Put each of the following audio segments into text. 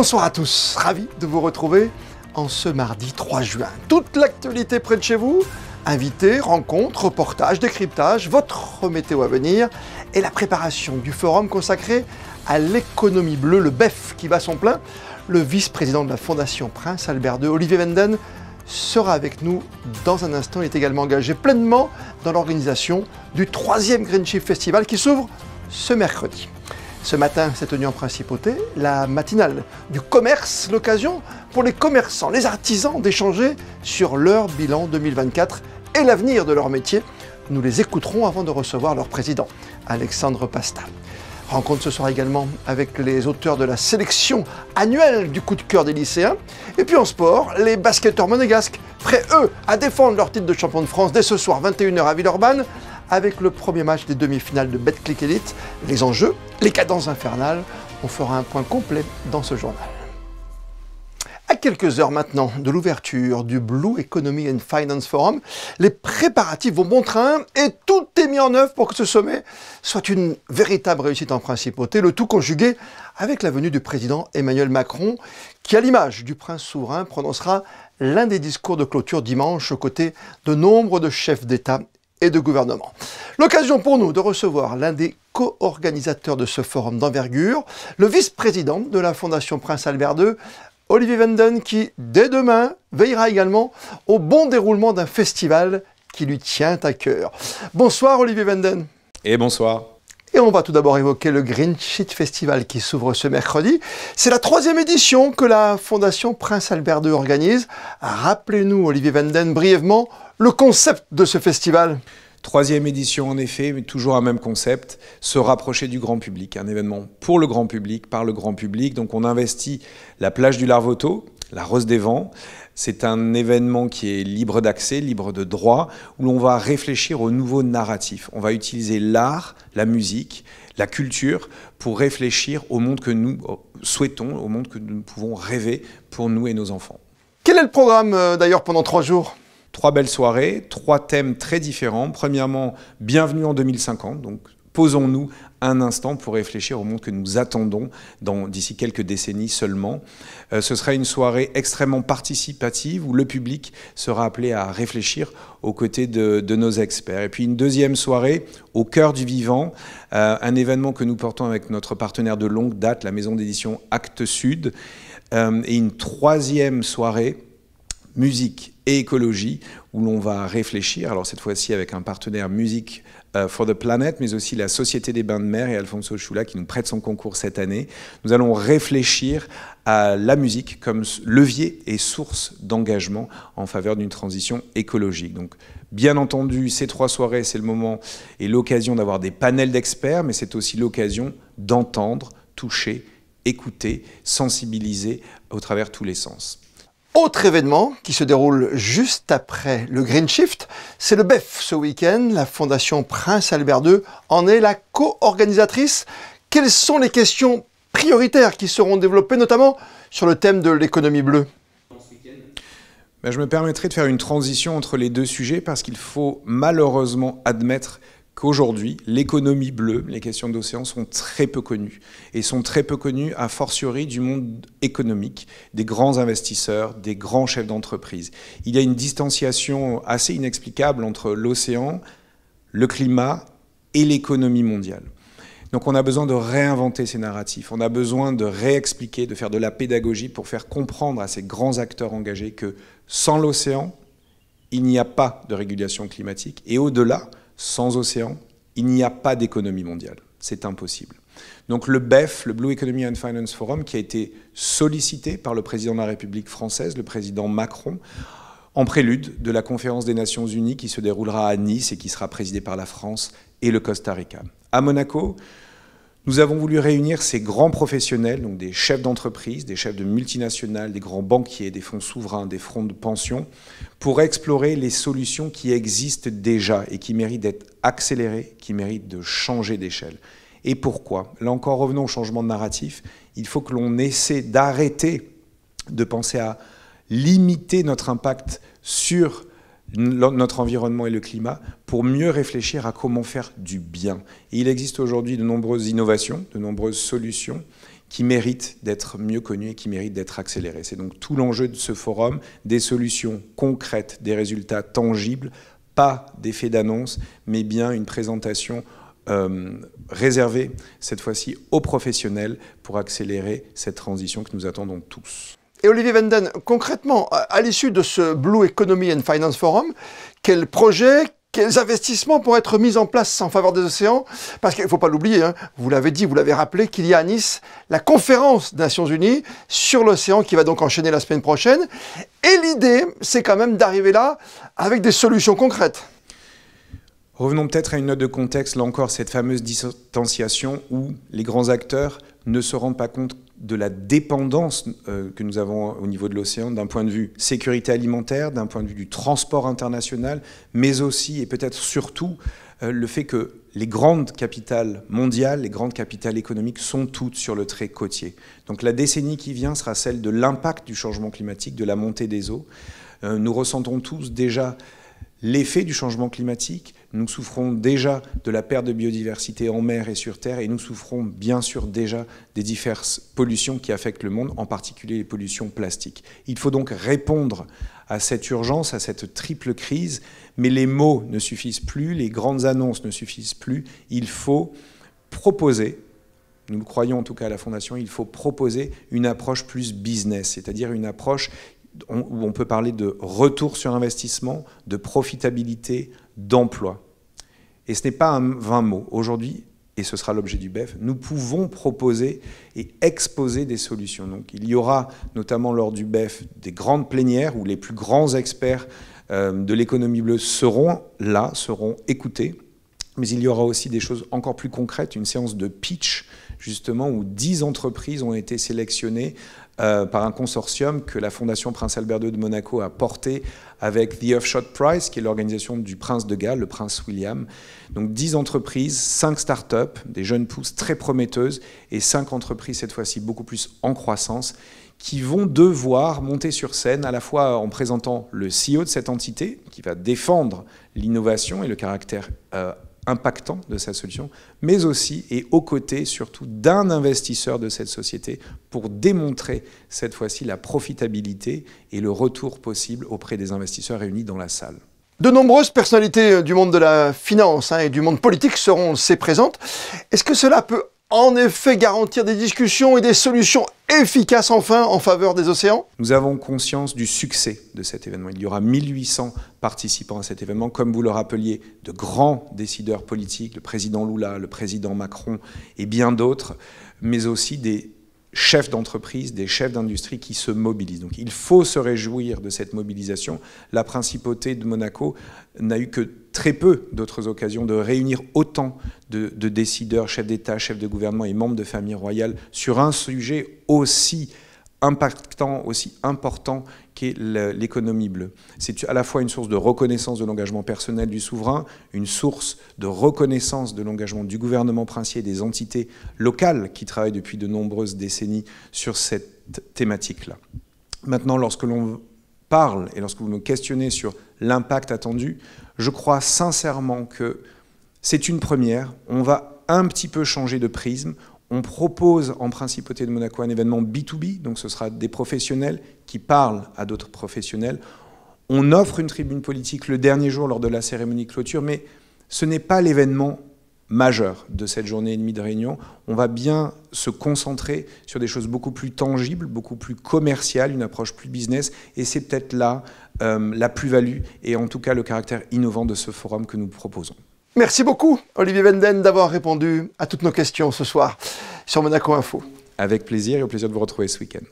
Bonsoir à tous, ravi de vous retrouver en ce mardi 3 juin. Toute l'actualité près de chez vous, invités, rencontres, reportages, décryptages, votre météo à venir et la préparation du forum consacré à l'économie bleue, le BEF qui bat son plein. Le vice-président de la Fondation Prince Albert II, Olivier Venden, sera avec nous dans un instant. Il est également engagé pleinement dans l'organisation du 3e Green Shift Festival qui s'ouvre ce mercredi. Ce matin s'est tenue en principauté la matinale du commerce, l'occasion pour les commerçants, les artisans d'échanger sur leur bilan 2024 et l'avenir de leur métier. Nous les écouterons avant de recevoir leur président, Alexandre Pasta. Rencontre ce soir également avec les auteurs de la sélection annuelle du coup de cœur des lycéens. Et puis en sport, les basketteurs monégasques, prêts eux à défendre leur titre de champion de France dès ce soir 21h à Villeurbanne, avec le premier match des demi-finales de Betclic Elite, les enjeux, les cadences infernales. On fera un point complet dans ce journal. À quelques heures maintenant de l'ouverture du Blue Economy and Finance Forum, les préparatifs vont bon train et tout est mis en œuvre pour que ce sommet soit une véritable réussite en principauté, le tout conjugué avec la venue du président Emmanuel Macron, qui, à l'image du prince souverain, prononcera l'un des discours de clôture dimanche aux côtés de nombre de chefs d'État et de gouvernement. L'occasion pour nous de recevoir l'un des co-organisateurs de ce forum d'envergure, le vice-président de la Fondation Prince Albert II, Olivier Venden, qui, dès demain, veillera également au bon déroulement d'un festival qui lui tient à cœur. Bonsoir Olivier Venden. Et bonsoir. Et on va tout d'abord évoquer le Green Shift Festival qui s'ouvre ce mercredi. C'est la 3e édition que la Fondation Prince Albert II organise. Rappelez-nous, Olivier Venden, brièvement, le concept de ce festival. 3e édition en effet, mais toujours un même concept, se rapprocher du grand public. Un événement pour le grand public, par le grand public. Donc on investit la plage du Larvoto, la Rose des Vents. C'est un événement qui est libre d'accès, libre de droit, où l'on va réfléchir aux nouveaux narratifs. On va utiliser l'art, la musique, la culture pour réfléchir au monde que nous souhaitons, au monde que nous pouvons rêver pour nous et nos enfants. Quel est le programme d'ailleurs pendant 3 jours ? 3 belles soirées, 3 thèmes très différents. Premièrement, bienvenue en 2050. Donc, posons-nous un instant pour réfléchir au monde que nous attendons d'ici quelques décennies seulement. Ce sera une soirée extrêmement participative où le public sera appelé à réfléchir aux côtés de nos experts. Et puis une deuxième soirée au cœur du vivant, un événement que nous portons avec notre partenaire de longue date, la maison d'édition Actes Sud. Et une 3e soirée musique et écologie, où l'on va réfléchir, alors cette fois-ci avec un partenaire Music for the Planet, mais aussi la Société des Bains de Mer et Alfonso Chula qui nous prête son concours cette année. Nous allons réfléchir à la musique comme levier et source d'engagement en faveur d'une transition écologique. Donc, bien entendu, ces 3 soirées, c'est le moment et l'occasion d'avoir des panels d'experts, mais c'est aussi l'occasion d'entendre, toucher, écouter, sensibiliser au travers tous les sens. Autre événement qui se déroule juste après le Green Shift, c'est le BEF ce week-end. La Fondation Prince Albert II en est la co-organisatrice. Quelles sont les questions prioritaires qui seront développées, notamment sur le thème de l'économie bleue ? Je me permettrai de faire une transition entre les 2 sujets parce qu'il faut malheureusement admettre qu'aujourd'hui, l'économie bleue, les questions d'océan sont très peu connues. Et sont très peu connues a fortiori du monde économique, des grands investisseurs, des grands chefs d'entreprise. Il y a une distanciation assez inexplicable entre l'océan, le climat et l'économie mondiale. Donc on a besoin de réinventer ces narratifs, on a besoin de réexpliquer, de faire de la pédagogie pour faire comprendre à ces grands acteurs engagés que sans l'océan, il n'y a pas de régulation climatique. Et au-delà, sans océan, il n'y a pas d'économie mondiale. C'est impossible. Donc le BEF, le Blue Economy and Finance Forum, qui a été sollicité par le président de la République française, le président Macron, en prélude de la conférence des Nations Unies qui se déroulera à Nice et qui sera présidée par la France et le Costa Rica. À Monaco, nous avons voulu réunir ces grands professionnels, donc des chefs d'entreprise, des chefs de multinationales, des grands banquiers, des fonds souverains, des fonds de pension, pour explorer les solutions qui existent déjà et qui méritent d'être accélérées, qui méritent de changer d'échelle. Et pourquoi ? Là encore, revenons au changement de narratif. Il faut que l'on essaie d'arrêter de penser à limiter notre impact sur notre environnement et le climat pour mieux réfléchir à comment faire du bien. Et il existe aujourd'hui de nombreuses innovations, de nombreuses solutions qui méritent d'être mieux connus et qui méritent d'être accélérés. C'est donc tout l'enjeu de ce forum, des solutions concrètes, des résultats tangibles, pas d'effet d'annonce, mais bien une présentation réservée, cette fois-ci, aux professionnels pour accélérer cette transition que nous attendons tous. Et Olivier Wenden, concrètement, à l'issue de ce Blue Economy and Finance Forum, quels projets, quels investissements pourraient être mis en place en faveur des océans? Parce qu'il ne faut pas l'oublier, hein, vous l'avez dit, vous l'avez rappelé, qu'il y a à Nice la conférence des Nations Unies sur l'océan qui va donc enchaîner la semaine prochaine. Et l'idée, c'est quand même d'arriver là avec des solutions concrètes. Revenons peut-être à une note de contexte, là encore, cette fameuse distanciation où les grands acteurs ne se rendent pas compte de la dépendance que nous avons au niveau de l'océan d'un point de vue sécurité alimentaire, d'un point de vue du transport international, mais aussi et peut-être surtout le fait que les grandes capitales mondiales, les grandes capitales économiques sont toutes sur le trait côtier. Donc la décennie qui vient sera celle de l'impact du changement climatique, de la montée des eaux. Nous ressentons tous déjà l'effet du changement climatique, nous souffrons déjà de la perte de biodiversité en mer et sur terre, et nous souffrons bien sûr déjà des diverses pollutions qui affectent le monde, en particulier les pollutions plastiques. Il faut donc répondre à cette urgence, à cette triple crise, mais les mots ne suffisent plus, les grandes annonces ne suffisent plus, il faut proposer, nous le croyons en tout cas à la Fondation, il faut proposer une approche plus business, c'est-à-dire une approche où on peut parler de retour sur investissement, de profitabilité, d'emploi. Et ce n'est pas un vain mot. Aujourd'hui, et ce sera l'objet du BEF, nous pouvons proposer et exposer des solutions. Donc, il y aura notamment lors du BEF des grandes plénières où les plus grands experts de l'économie bleue seront là, seront écoutés. Mais il y aura aussi des choses encore plus concrètes, une séance de pitch, justement, où 10 entreprises ont été sélectionnées par un consortium que la Fondation Prince Albert II de Monaco a porté avec The Offshore Prize, qui est l'organisation du Prince de Galles, le Prince William. Donc 10 entreprises, 5 startups, des jeunes pousses très prometteuses, et 5 entreprises, cette fois-ci, beaucoup plus en croissance, qui vont devoir monter sur scène, à la fois en présentant le CEO de cette entité, qui va défendre l'innovation et le caractère impactant de sa solution, mais aussi et aux côtés surtout d'un investisseur de cette société pour démontrer cette fois-ci la profitabilité et le retour possible auprès des investisseurs réunis dans la salle. De nombreuses personnalités du monde de la finance et du monde politique seront présentes. Est-ce que cela peut en effet garantir des discussions et des solutions efficaces enfin en faveur des océans? Nous avons conscience du succès de cet événement. Il y aura 1800 participants à cet événement, comme vous le rappeliez, de grands décideurs politiques, le président Lula, le président Macron et bien d'autres, mais aussi des chefs d'entreprise, des chefs d'industrie qui se mobilisent. Donc il faut se réjouir de cette mobilisation. La principauté de Monaco n'a eu que très peu d'autres occasions de réunir autant de décideurs, chefs d'État, chefs de gouvernement et membres de famille royale sur un sujet aussi impactant, aussi important qu'est l'économie bleue. C'est à la fois une source de reconnaissance de l'engagement personnel du souverain, une source de reconnaissance de l'engagement du gouvernement princier et des entités locales qui travaillent depuis de nombreuses décennies sur cette thématique-là. Maintenant, lorsque l'on parle et lorsque vous me questionnez sur l'impact attendu, je crois sincèrement que c'est une première. On va un petit peu changer de prisme. On propose en Principauté de Monaco un événement B2B, donc ce sera des professionnels qui parlent à d'autres professionnels. On offre une tribune politique le dernier jour lors de la cérémonie de clôture, mais ce n'est pas l'événement majeur de cette journée et demie de réunion. On va bien se concentrer sur des choses beaucoup plus tangibles, beaucoup plus commerciales, une approche plus business, et c'est peut-être là la plus-value et en tout cas le caractère innovant de ce forum que nous proposons. Merci beaucoup, Olivier Wenden, d'avoir répondu à toutes nos questions ce soir sur Monaco Info. Avec plaisir et au plaisir de vous retrouver ce week-end.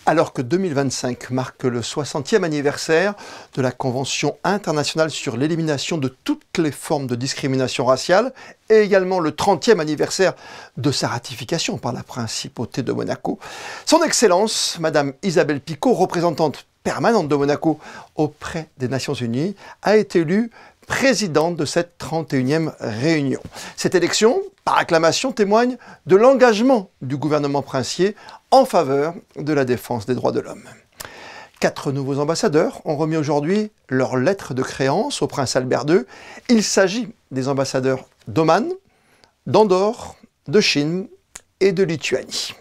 Alors que 2025 marque le 60e anniversaire de la Convention internationale sur l'élimination de toutes les formes de discrimination raciale et également le 30e anniversaire de sa ratification par la Principauté de Monaco, Son Excellence, Madame Isabelle Picot, représentante permanente de Monaco auprès des Nations Unies, a été élue présidente de cette 31e réunion. Cette élection, par acclamation, témoigne de l'engagement du gouvernement princier en faveur de la défense des droits de l'homme. 4 nouveaux ambassadeurs ont remis aujourd'hui leur lettre de créance au prince Albert II. Il s'agit des ambassadeurs d'Oman, d'Andorre, de Chine et de Lituanie.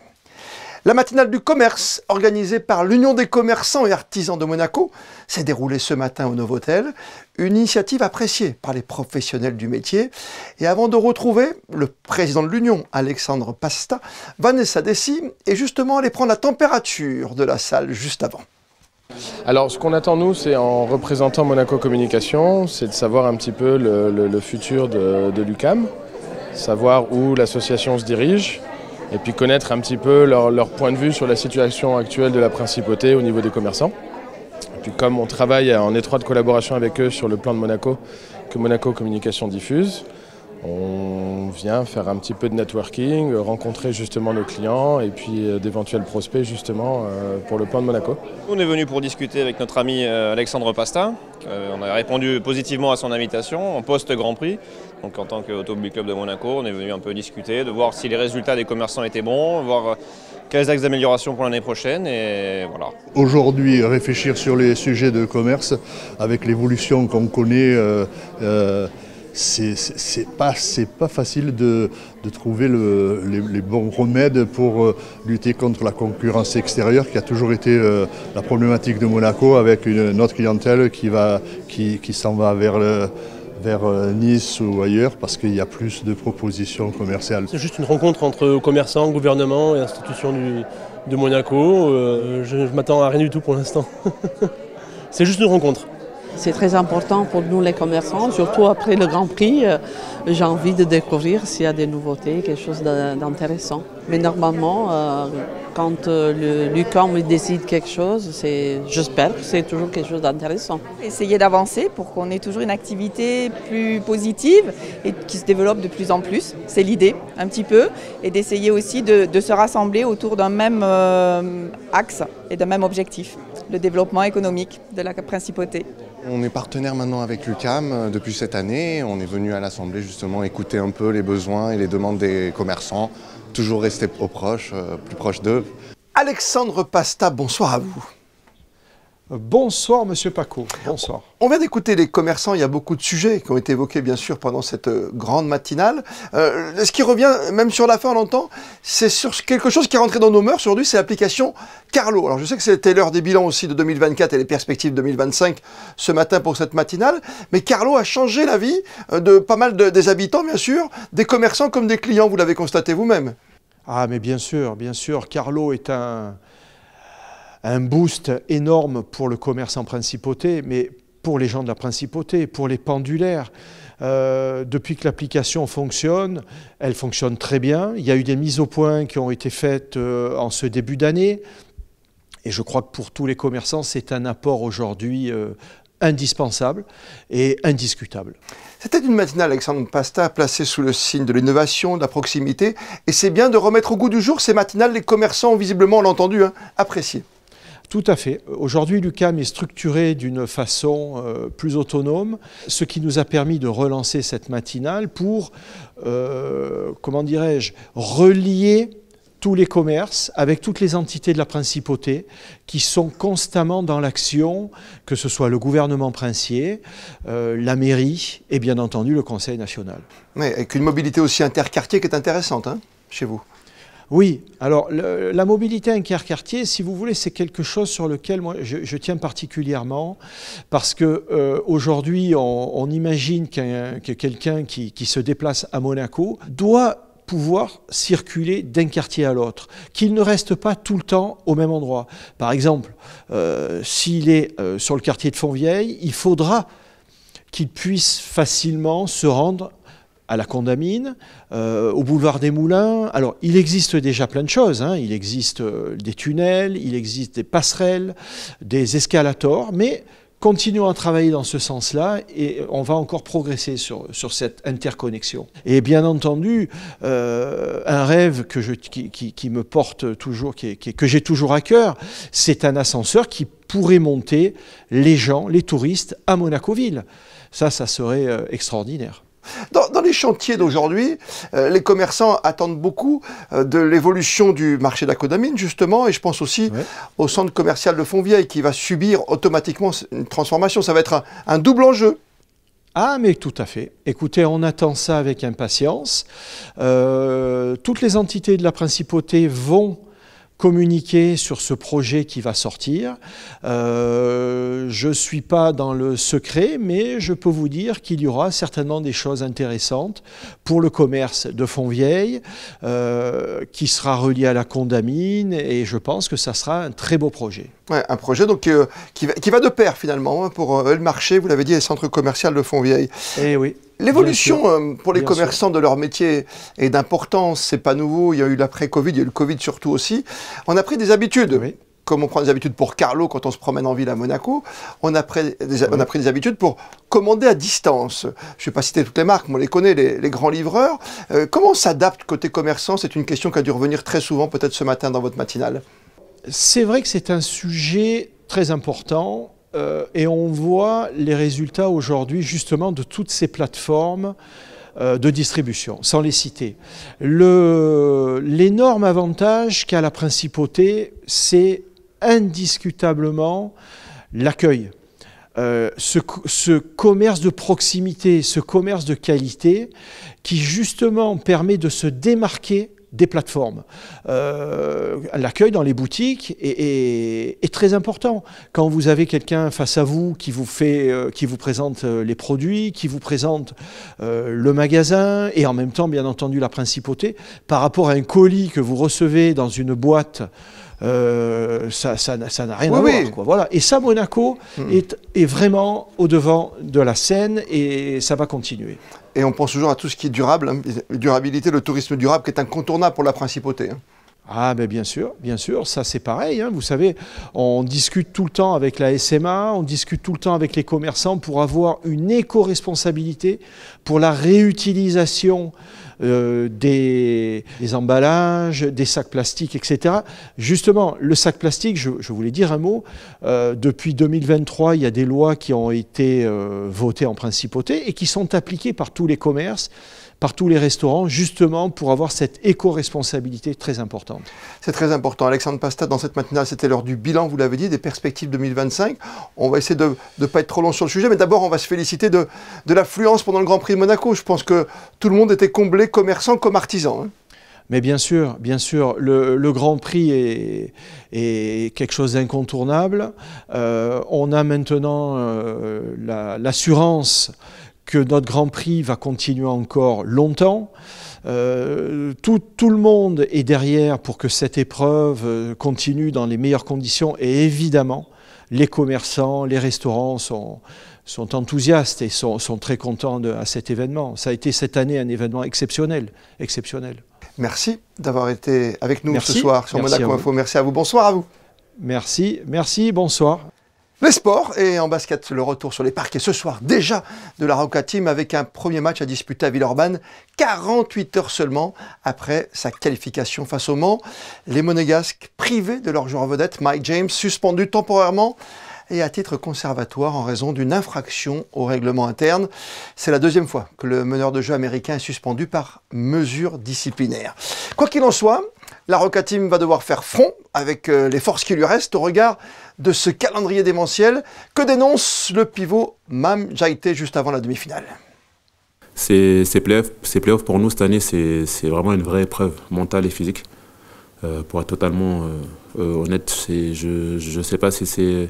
La matinale du commerce, organisée par l'Union des commerçants et artisans de Monaco, s'est déroulée ce matin au Novotel. Une initiative appréciée par les professionnels du métier. Et avant de retrouver le président de l'Union, Alexandre Pasta, Vanessa Dessy est justement allée prendre la température de la salle juste avant. Alors ce qu'on attend nous, c'est en représentant Monaco Communication, c'est de savoir un petit peu le futur de l'UQAM, savoir où l'association se dirige et puis connaître un petit peu leur point de vue sur la situation actuelle de la principauté au niveau des commerçants. Et puis comme on travaille en étroite collaboration avec eux sur le plan de Monaco, que Monaco Communication diffuse, on vient faire un petit peu de networking, rencontrer justement nos clients et puis d'éventuels prospects justement pour le plan de Monaco. On est venu pour discuter avec notre ami Alexandre Pasta. On a répondu positivement à son invitation en post-Grand Prix. Donc en tant qu'Automobile Club de Monaco, on est venu un peu discuter, de voir si les résultats des commerçants étaient bons, voir quels axes d'amélioration pour l'année prochaine et voilà. Aujourd'hui, réfléchir sur les sujets de commerce avec l'évolution qu'on connaît. C'est pas facile de trouver les bons remèdes pour lutter contre la concurrence extérieure qui a toujours été la problématique de Monaco avec notre clientèle qui s'en va vers Nice ou ailleurs parce qu'il y a plus de propositions commerciales. C'est juste une rencontre entre commerçants, gouvernement et institutions de Monaco. Je ne m'attends à rien du tout pour l'instant. C'est juste une rencontre. C'est très important pour nous les commerçants, surtout après le Grand Prix. J'ai envie de découvrir s'il y a des nouveautés, quelque chose d'intéressant. Mais normalement, quand l'UQAM décide quelque chose, j'espère que c'est toujours quelque chose d'intéressant. Essayer d'avancer pour qu'on ait toujours une activité plus positive et qui se développe de plus en plus. C'est l'idée, un petit peu. Et d'essayer aussi de se rassembler autour d'un même axe et d'un même objectif, le développement économique de la principauté. On est partenaire maintenant avec l'UQAM depuis cette année. On est venu à l'Assemblée justement écouter un peu les besoins et les demandes des commerçants, toujours rester plus proche d'eux. Alexandre Pasta, bonsoir à vous. Bonsoir Monsieur Paco, bonsoir. On vient d'écouter les commerçants, il y a beaucoup de sujets qui ont été évoqués bien sûr pendant cette grande matinale. Ce qui revient, même sur la fin on l'entend, c'est sur quelque chose qui est rentré dans nos mœurs aujourd'hui, c'est l'application Carlo. Alors je sais que c'était l'heure des bilans aussi de 2024 et les perspectives 2025 ce matin pour cette matinale, mais Carlo a changé la vie de pas mal des habitants bien sûr, des commerçants comme des clients, vous l'avez constaté vous-même. Ah mais bien sûr, Carlo est un boost énorme pour le commerce en principauté, mais pour les gens de la principauté, pour les pendulaires. Depuis que l'application fonctionne, elle fonctionne très bien. Il y a eu des mises au point qui ont été faites en ce début d'année. Et je crois que pour tous les commerçants, c'est un apport aujourd'hui indispensable et indiscutable. C'était une matinale, Alexandre Pasta, placée sous le signe de l'innovation, de la proximité. Et c'est bien de remettre au goût du jour ces matinales, les commerçants ont visiblement, on l'a entendu, apprécié. Tout à fait. Aujourd'hui, l'UQAM est structuré d'une façon plus autonome, ce qui nous a permis de relancer cette matinale pour, comment dirais-je, relier tous les commerces avec toutes les entités de la principauté qui sont constamment dans l'action, que ce soit le gouvernement princier, la mairie et bien entendu le Conseil national. Oui, avec une mobilité aussi interquartier qui est intéressante chez vous. Oui, alors la mobilité interquartier, si vous voulez, c'est quelque chose sur lequel moi je tiens particulièrement parce que aujourd'hui on imagine que quelqu'un qui se déplace à Monaco doit pouvoir circuler d'un quartier à l'autre, qu'il ne reste pas tout le temps au même endroit. Par exemple, s'il est sur le quartier de Fontvieille, il faudra qu'il puisse facilement se rendre à la Condamine, au boulevard des Moulins. Alors, il existe déjà plein de choses. Il existe des tunnels, il existe des passerelles, des escalators, mais continuons à travailler dans ce sens-là et on va encore progresser sur cette interconnexion. Et bien entendu, un rêve qui me porte toujours, que j'ai toujours à cœur, c'est un ascenseur qui pourrait monter les gens, les touristes à Monaco-Ville. Ça serait extraordinaire. Dans les chantiers d'aujourd'hui, les commerçants attendent beaucoup de l'évolution du marché de la Condamine, justement, et je pense aussi au centre commercial de Fontvieille qui va subir automatiquement une transformation. Ça va être un double enjeu. Ah, mais tout à fait. Écoutez, on attend ça avec impatience. Toutes les entités de la principauté vont communiquer sur ce projet qui va sortir. Je ne suis pas dans le secret, mais je peux vous dire qu'il y aura certainement des choses intéressantes pour le commerce de Fontvieille, qui sera relié à la Condamine, et je pense que ça sera un très beau projet. Ouais, un projet donc, qui va de pair finalement pour le marché, vous l'avez dit, et le centre commercial de Fontvieille. Eh oui. L'évolution pour les commerçants de leur métier est d'importance, c'est pas nouveau, il y a eu l'après-Covid, il y a eu le Covid surtout aussi. On a pris des habitudes. Oui. Comme on prend des habitudes pour Carlo quand on se promène en ville à Monaco, on a pris des habitudes pour commander à distance. Je ne vais pas citer toutes les marques, mais on les connaît, les grands livreurs. Comment on s'adapte côté commerçant? C'est une question qui a dû revenir très souvent, peut-être ce matin dans votre matinale. C'est vrai que c'est un sujet très important et on voit les résultats aujourd'hui justement de toutes ces plateformes de distribution, sans les citer. L'énorme avantage qu'a la principauté, c'est indiscutablement l'accueil. Ce commerce de proximité, ce commerce de qualité qui justement permet de se démarquer des plateformes. L'accueil dans les boutiques est très important. Quand vous avez quelqu'un face à vous qui vous présente les produits, qui vous présente le magasin et en même temps, bien entendu, la principauté, par rapport à un colis que vous recevez dans une boîte, ça n'a rien à voir, quoi. Voilà. Et ça, Monaco est vraiment au-devant de la scène et ça va continuer. Et on pense toujours à tout ce qui est durable, hein, durabilité, le tourisme durable qui est incontournable pour la principauté. Hein. Ah ben bien sûr, ça c'est pareil. Hein. Vous savez, on discute tout le temps avec la SMA, on discute tout le temps avec les commerçants pour avoir une éco-responsabilité, pour la réutilisation des emballages, des sacs plastiques, etc. Justement, le sac plastique, je voulais dire un mot, depuis 2023, il y a des lois qui ont été votées en principauté et qui sont appliquées par tous les commerces, par tous les restaurants, justement pour avoir cette éco-responsabilité très importante. C'est très important. Alexandre Pasta, dans cette matinale, c'était l'heure du bilan, vous l'avez dit, des perspectives 2025. On va essayer de ne pas être trop long sur le sujet, mais d'abord, on va se féliciter de l'affluence pendant le Grand Prix de Monaco. Je pense que tout le monde était comblé, commerçants comme artisans. Hein. Mais bien sûr, le Grand Prix est quelque chose d'incontournable. On a maintenant l'assurance que notre Grand Prix va continuer encore longtemps. Tout le monde est derrière pour que cette épreuve continue dans les meilleures conditions et évidemment, les commerçants, les restaurants sont enthousiastes et sont très contents à cet événement. Ça a été cette année un événement exceptionnel. Merci d'avoir été avec nous ce soir sur Monaco Info. Merci à vous. Bonsoir à vous. Merci, bonsoir. Les sports et en basket, le retour sur les parquets ce soir déjà de la Roca Team avec un premier match à disputer à Villeurbanne, 48 heures seulement après sa qualification face au Mans. Les Monégasques privés de leur joueur vedette, Mike James, suspendu temporairement et à titre conservatoire en raison d'une infraction au règlement interne. C'est la deuxième fois que le meneur de jeu américain est suspendu par mesure disciplinaire. Quoi qu'il en soit, la Roca Team va devoir faire front avec les forces qui lui restent au regard de ce calendrier démentiel que dénonce le pivot Mam Jaité juste avant la demi-finale. Ces playoffs pour nous cette année, c'est vraiment une vraie épreuve mentale et physique. Pour être totalement honnête, je ne sais pas si c'est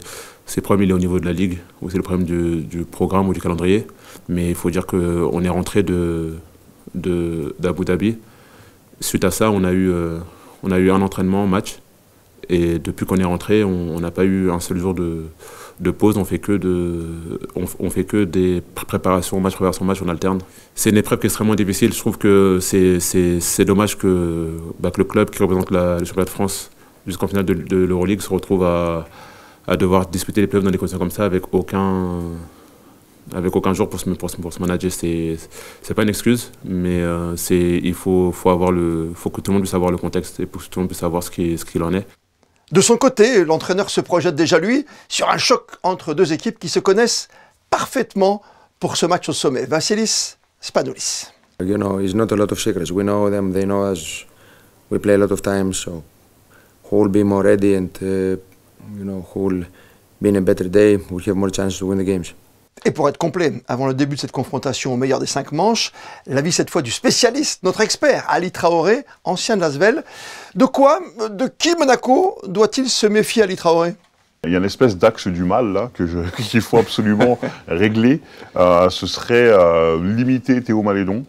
le problème au niveau de la Ligue ou c'est le problème du programme ou du calendrier, mais il faut dire qu'on est rentré d'Abu Dhabi. Suite à ça, on a eu un entraînement, match, et depuis qu'on est rentré, on n'a pas eu un seul jour de pause, on fait que des préparations match, on alterne. C'est une épreuve qui est extrêmement difficile. Je trouve que c'est dommage que le club qui représente le championnat de France jusqu'en finale de l'Euroleague se retrouve à devoir disputer les playoffs dans des conditions comme ça avec aucun jour pour se manager. C'est pas une excuse, mais il faut que tout le monde puisse savoir le contexte et pour que tout le monde puisse savoir ce qu'il en est. De son côté, l'entraîneur se projette déjà, lui, sur un choc entre deux équipes qui se connaissent parfaitement pour ce match au sommet. Vassilis Spanoulis. You know, it's not a lot of secrets. We know them, they know us. We play a lot of times, so who will be more ready and who will be in a better day, we'll have more chance to win the games. Et pour être complet, avant le début de cette confrontation au meilleur des 5 manches, l'avis cette fois du spécialiste, notre expert, Ali Traoré, ancien de l'Asvel. De qui Monaco doit-il se méfier, Ali Traoré? Il y a une espèce d'axe du mal là qu'il faut absolument régler. Ce serait limiter Théo Malédon,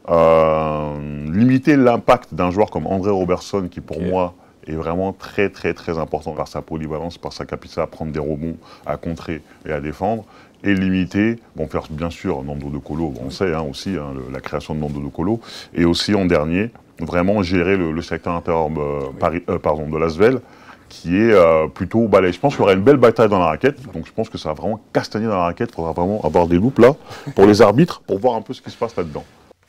limiter l'impact d'un joueur comme André Robertson qui pour moi est vraiment très important par sa polyvalence, par sa capacité à prendre des rebonds, à contrer et à défendre. Et limiter, faire bien sûr Nando De Colo, on sait aussi la création de Nando De Colo, et aussi en dernier, vraiment gérer le secteur intérieur de l'Asvel, qui est plutôt balèze. Je pense qu'il y aura une belle bataille dans la raquette, donc je pense que ça va vraiment castagner dans la raquette, il faudra vraiment avoir des loupes là, pour les arbitres, pour voir un peu ce qui se passe là-dedans.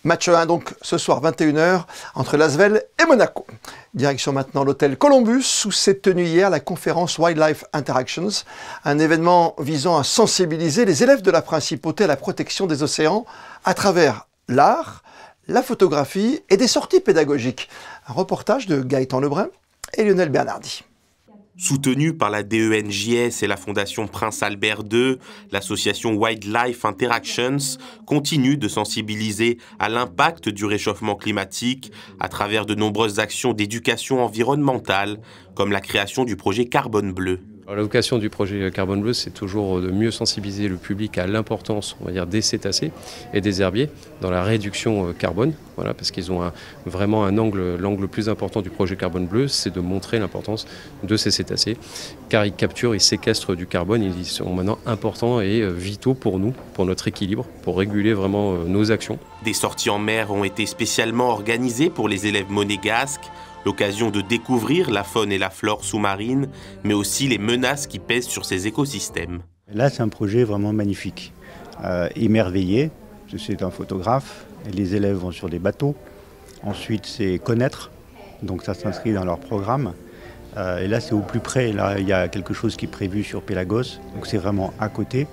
Match 1 donc ce soir 21h entre l'Asvel et Monaco. Direction maintenant l'hôtel Columbus où s'est tenue hier la conférence Wildlife Interactions, un événement visant à sensibiliser les élèves de la principauté à la protection des océans à travers l'art, la photographie et des sorties pédagogiques. Un reportage de Gaëtan Lebrun et Lionel Bernardi. Soutenu par la DENJS et la Fondation Prince Albert II, l'association Wildlife Interactions continue de sensibiliser à l'impact du réchauffement climatique à travers de nombreuses actions d'éducation environnementale, comme la création du projet Carbone Bleu. La vocation du projet Carbone Bleu, c'est toujours de mieux sensibiliser le public à l'importance, on va dire, des cétacés et des herbiers dans la réduction carbone. Voilà, parce qu'ils ont vraiment l'angle le plus important du projet Carbone Bleu, c'est de montrer l'importance de ces cétacés, car ils capturent, ils séquestrent du carbone, ils sont maintenant importants et vitaux pour nous, pour notre équilibre, pour réguler vraiment nos actions. Des sorties en mer ont été spécialement organisées pour les élèves monégasques, l'occasion de découvrir la faune et la flore sous-marine, mais aussi les menaces qui pèsent sur ces écosystèmes. Là, c'est un projet vraiment magnifique, émerveillé. C'est un photographe, et les élèves vont sur des bateaux. Ensuite, c'est connaître, donc ça s'inscrit dans leur programme. Et là, c'est au plus près. Là, il y a quelque chose qui est prévu sur Pélagos, donc c'est vraiment à côté.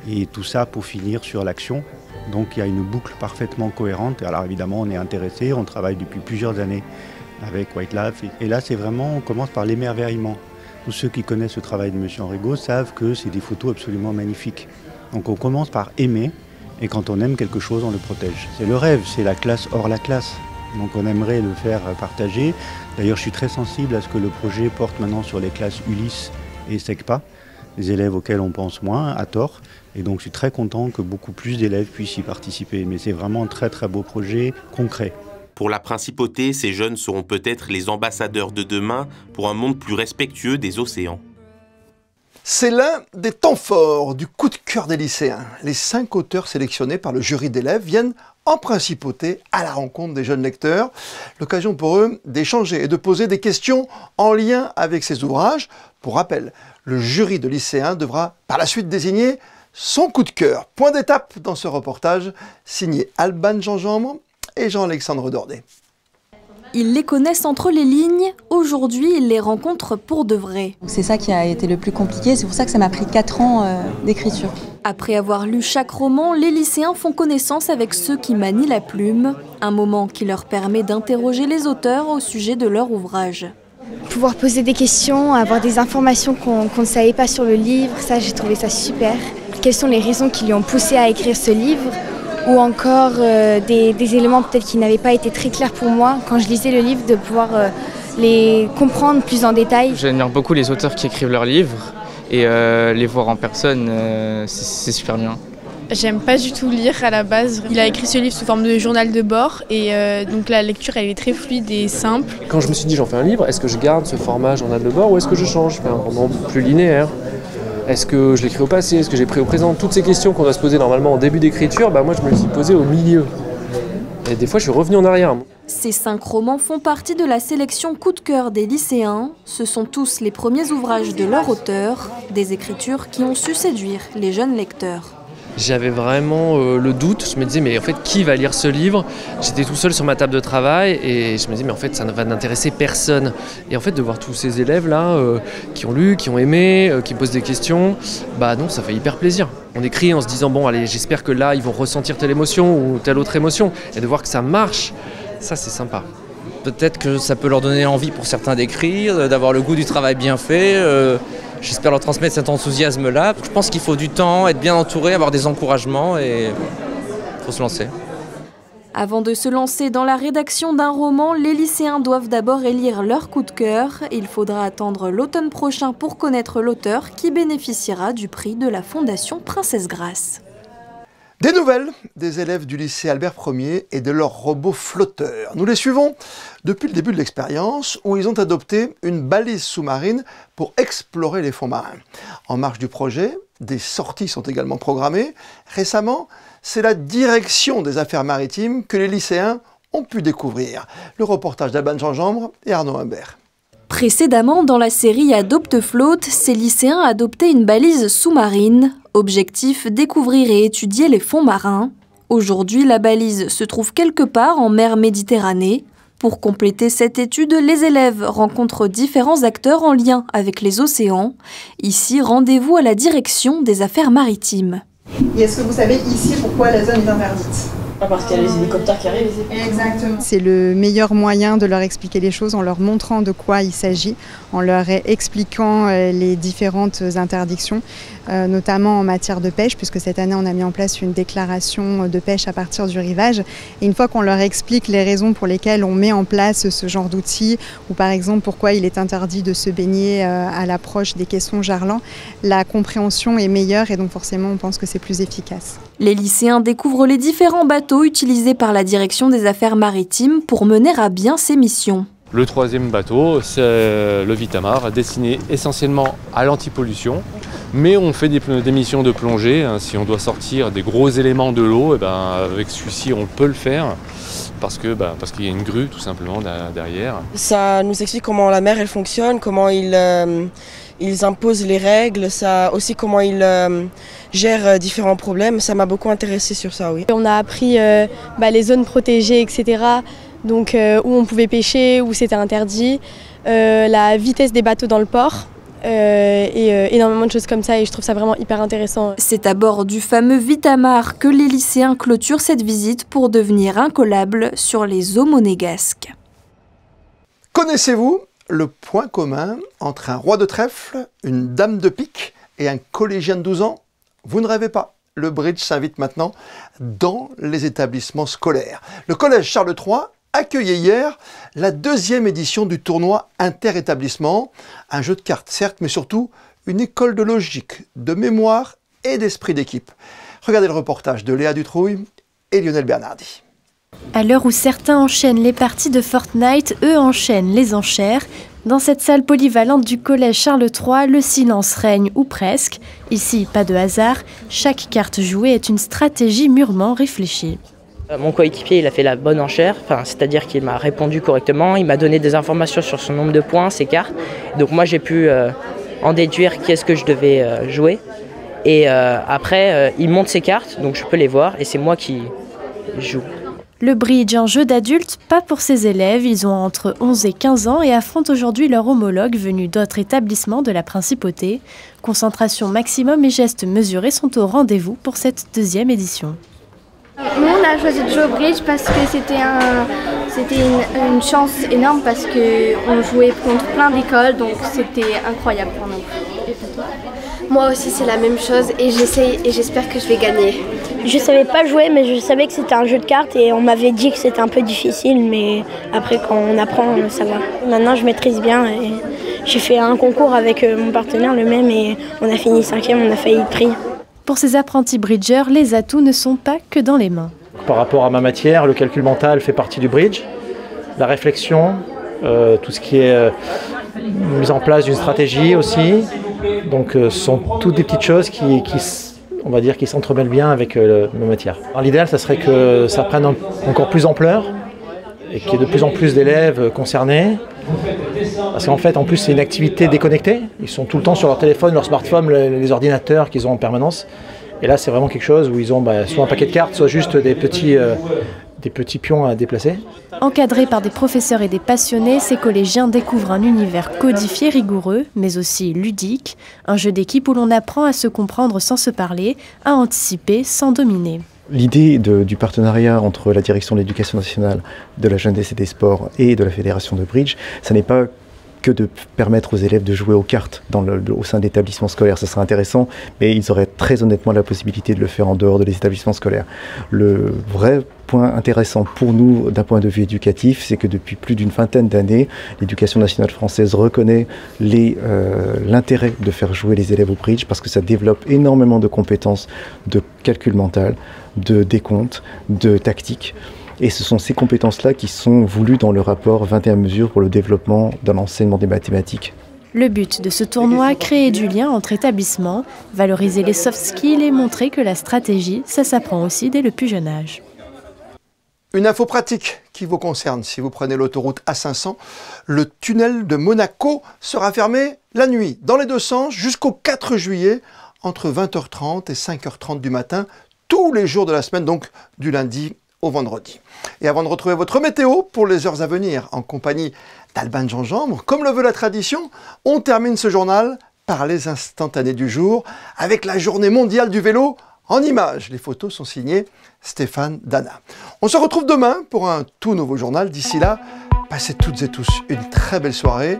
Et tout ça pour finir sur l'action. Donc il y a une boucle parfaitement cohérente. Alors évidemment, on est intéressé, on travaille depuis plusieurs années avec Wildlife. Et là, c'est vraiment, on commence par l'émerveillement. Tous ceux qui connaissent le travail de M. Enrigo savent que c'est des photos absolument magnifiques. Donc on commence par aimer, et quand on aime quelque chose, on le protège. C'est le rêve, c'est la classe hors la classe. Donc on aimerait le faire partager. D'ailleurs, je suis très sensible à ce que le projet porte maintenant sur les classes Ulysse et SECPA, les élèves auxquels on pense moins, à tort. Et donc je suis très content que beaucoup plus d'élèves puissent y participer. Mais c'est vraiment un très beau projet concret. Pour la principauté, ces jeunes seront peut-être les ambassadeurs de demain pour un monde plus respectueux des océans. C'est l'un des temps forts du coup de cœur des lycéens. Les 5 auteurs sélectionnés par le jury d'élèves viennent en principauté à la rencontre des jeunes lecteurs. L'occasion pour eux d'échanger et de poser des questions en lien avec ces ouvrages. Pour rappel, le jury de lycéens devra par la suite désigner son coup de cœur. Point d'étape dans ce reportage signé Alban Jean-Jambre et Jean-Alexandre Dordet. Ils les connaissent entre les lignes, aujourd'hui ils les rencontrent pour de vrai. C'est ça qui a été le plus compliqué, c'est pour ça que ça m'a pris 4 ans d'écriture. Après avoir lu chaque roman, les lycéens font connaissance avec ceux qui manient la plume, un moment qui leur permet d'interroger les auteurs au sujet de leur ouvrage. Pouvoir poser des questions, avoir des informations qu'on ne savait pas sur le livre, ça j'ai trouvé ça super. Quelles sont les raisons qui lui ont poussé à écrire ce livre ? Ou encore des éléments peut-être qui n'avaient pas été très clairs pour moi quand je lisais le livre, de pouvoir les comprendre plus en détail. J'admire beaucoup les auteurs qui écrivent leurs livres et les voir en personne, c'est super bien. J'aime pas du tout lire à la base. Il a écrit ce livre sous forme de journal de bord et donc la lecture elle est très fluide et simple. Quand je me suis dit j'en fais un livre, est-ce que je garde ce format journal de bord ou est-ce que je change, je fais un roman plus linéaire ? Est-ce que je l'écris au passé? Est-ce que j'ai pris au présent? Toutes ces questions qu'on doit se poser normalement en début d'écriture, moi je me les suis posées au milieu. Et des fois je suis revenu en arrière. Ces 5 romans font partie de la sélection coup de cœur des lycéens. Ce sont tous les premiers ouvrages de leur auteur, des écritures qui ont su séduire les jeunes lecteurs. J'avais vraiment le doute, je me disais mais en fait qui va lire ce livre? J'étais tout seul sur ma table de travail et je me disais mais en fait ça ne va n'intéresser personne. Et en fait de voir tous ces élèves là qui ont lu, qui ont aimé, qui posent des questions, bah non ça fait hyper plaisir. On écrit en se disant bon allez j'espère que là ils vont ressentir telle émotion ou telle autre émotion et de voir que ça marche, ça c'est sympa. Peut-être que ça peut leur donner envie pour certains d'écrire, d'avoir le goût du travail bien fait. j'espère leur transmettre cet enthousiasme-là. Je pense qu'il faut du temps, être bien entouré, avoir des encouragements et il faut se lancer. Avant de se lancer dans la rédaction d'un roman, les lycéens doivent d'abord élire leur coup de cœur. Il faudra attendre l'automne prochain pour connaître l'auteur qui bénéficiera du prix de la Fondation Princesse Grace. Des nouvelles des élèves du lycée Albert Ier et de leur robot flotteur. Nous les suivons depuis le début de l'expérience où ils ont adopté une balise sous-marine pour explorer les fonds marins. En marge du projet, des sorties sont également programmées. Récemment, c'est la direction des affaires maritimes que les lycéens ont pu découvrir. Le reportage d'Alban Gingembre et Arnaud Humbert. Précédemment, dans la série Adopte Flotte, ces lycéens adoptaient une balise sous-marine. Objectif, découvrir et étudier les fonds marins. Aujourd'hui, la balise se trouve quelque part en mer Méditerranée. Pour compléter cette étude, les élèves rencontrent différents acteurs en lien avec les océans. Ici, rendez-vous à la direction des affaires maritimes. Et est-ce que vous savez ici pourquoi la zone est interdite ? Parce qu'il y a les hélicoptères qui arrivent. Exactement. C'est le meilleur moyen de leur expliquer les choses en leur montrant de quoi il s'agit, en leur expliquant les différentes interdictions, notamment en matière de pêche, puisque cette année on a mis en place une déclaration de pêche à partir du rivage. Et une fois qu'on leur explique les raisons pour lesquelles on met en place ce genre d'outils, ou par exemple pourquoi il est interdit de se baigner à l'approche des caissons Jarlan, la compréhension est meilleure et donc forcément on pense que c'est plus efficace. Les lycéens découvrent les différents bateaux utilisés par la direction des affaires maritimes pour mener à bien ces missions. Le troisième bateau, c'est le Vitamar, destiné essentiellement à l'antipollution. Mais on fait des missions de plongée. Si on doit sortir des gros éléments de l'eau, avec celui-ci on peut le faire. Parce qu'il y a une grue tout simplement derrière. Ça nous explique comment la mer elle fonctionne, comment ils imposent les règles, ça aussi comment ils gèrent différents problèmes. Ça m'a beaucoup intéressé sur ça, oui. On a appris les zones protégées, etc. Donc où on pouvait pêcher, où c'était interdit, la vitesse des bateaux dans le port. Et énormément de choses comme ça et je trouve ça vraiment hyper intéressant. C'est à bord du fameux Vitamar que les lycéens clôturent cette visite pour devenir incollables sur les eaux monégasques. Connaissez-vous le point commun entre un roi de trèfle, une dame de pique et un collégien de 12 ans? Vous ne rêvez pas. Le bridge s'invite maintenant dans les établissements scolaires. Le collège Charles III accueillait hier la 2e édition du tournoi inter-établissement, un jeu de cartes certes, mais surtout une école de logique, de mémoire et d'esprit d'équipe. Regardez le reportage de Léa Dutrouille et Lionel Bernardi. À l'heure où certains enchaînent les parties de Fortnite, eux enchaînent les enchères. Dans cette salle polyvalente du collège Charles III, le silence règne ou presque. Ici, pas de hasard, chaque carte jouée est une stratégie mûrement réfléchie. Mon coéquipier il a fait la bonne enchère, c'est-à-dire qu'il m'a répondu correctement, il m'a donné des informations sur son nombre de points, ses cartes. Donc moi j'ai pu en déduire qu'est-ce que je devais jouer. Et après il monte ses cartes, donc je peux les voir et c'est moi qui joue. Le bridge, un jeu d'adulte, pas pour ces élèves, ils ont entre 11 et 15 ans et affrontent aujourd'hui leurs homologues venus d'autres établissements de la Principauté. Concentration maximum et gestes mesurés sont au rendez-vous pour cette 2e édition. Nous, on a choisi de jouer au bridge parce que c'était une chance énorme parce qu'on jouait contre plein d'écoles, donc c'était incroyable pour nous. Moi aussi, c'est la même chose et j'espère que je vais gagner. Je savais pas jouer, mais je savais que c'était un jeu de cartes et on m'avait dit que c'était un peu difficile, mais après quand on apprend, ça va. Maintenant, je maîtrise bien et j'ai fait un concours avec mon partenaire, le même, et on a fini 5e, on a failli être pris. Pour ces apprentis bridgers, les atouts ne sont pas que dans les mains. Par rapport à ma matière, le calcul mental fait partie du bridge. La réflexion, tout ce qui est mise en place d'une stratégie aussi. Donc ce sont toutes des petites choses qui s'entremêlent bien avec ma matière. L'idéal, ça serait que ça prenne encore plus ampleur et qu'il y ait de plus en plus d'élèves concernés. Parce qu'en fait, en plus, c'est une activité déconnectée. Ils sont tout le temps sur leur téléphone, leur smartphone, les ordinateurs qu'ils ont en permanence. Et là, c'est vraiment quelque chose où ils ont soit un paquet de cartes, soit juste des petits pions à déplacer. Encadrés par des professeurs et des passionnés, ces collégiens découvrent un univers codifié, rigoureux, mais aussi ludique. Un jeu d'équipe où l'on apprend à se comprendre sans se parler, à anticiper sans dominer. L'idée du partenariat entre la direction de l'éducation nationale, de la jeunesse et des sports et de la fédération de bridge, ça n'est pas que de permettre aux élèves de jouer aux cartes au sein de l'établissement scolaire. Ça serait intéressant, mais ils auraient très honnêtement la possibilité de le faire en dehors de l'établissement scolaire. Le vrai point intéressant pour nous d'un point de vue éducatif, c'est que depuis plus d'une vingtaine d'années, l'éducation nationale française reconnaît l'intérêt de faire jouer les élèves au bridge parce que ça développe énormément de compétences de calcul mental, de décompte, de tactique. Et ce sont ces compétences-là qui sont voulues dans le rapport 21 mesures pour le développement de l'enseignement des mathématiques. Le but de ce tournoi, créer du lien entre établissements, valoriser les soft skills et montrer que la stratégie, ça s'apprend aussi dès le plus jeune âge. Une info pratique qui vous concerne. Si vous prenez l'autoroute A500, le tunnel de Monaco sera fermé la nuit, dans les deux sens, jusqu'au 4 juillet, entre 20h30 et 5h30 du matin, tous les jours de la semaine, donc du lundi au vendredi. Et avant de retrouver votre météo pour les heures à venir, en compagnie d'Alban Gingembre, comme le veut la tradition, on termine ce journal par les instantanés du jour, avec la journée mondiale du vélo en images. Les photos sont signées Stéphane Dana. On se retrouve demain pour un tout nouveau journal. D'ici là, passez toutes et tous une très belle soirée.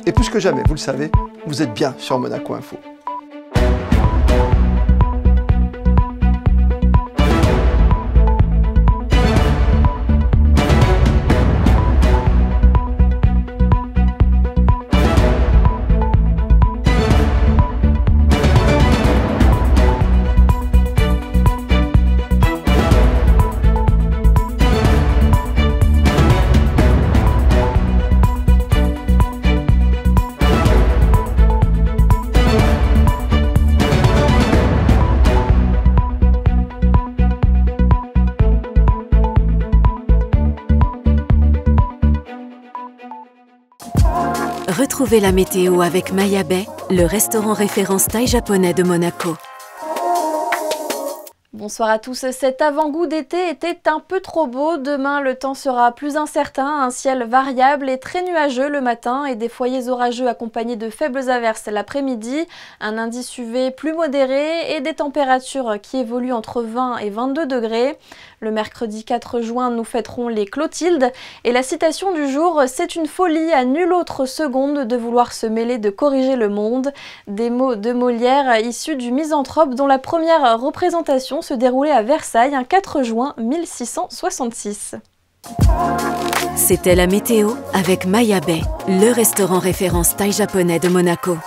Et plus que jamais, vous le savez, vous êtes bien sur Monaco Info. Retrouvez la météo avec Maya Bay, le restaurant référence thaï japonais de Monaco. Bonsoir à tous. Cet avant-goût d'été était un peu trop beau. Demain, le temps sera plus incertain, un ciel variable et très nuageux le matin et des foyers orageux accompagnés de faibles averses l'après-midi. Un indice UV plus modéré et des températures qui évoluent entre 20 et 22 degrés. Le mercredi 4 juin, nous fêterons les Clotildes. Et la citation du jour, c'est une folie à nulle autre seconde de vouloir se mêler de corriger le monde. Des mots de Molière issus du Misanthrope dont la première représentation se déroulait à Versailles un 4 juin 1666. C'était la météo avec Maya Bay, le restaurant référence thaï japonais de Monaco.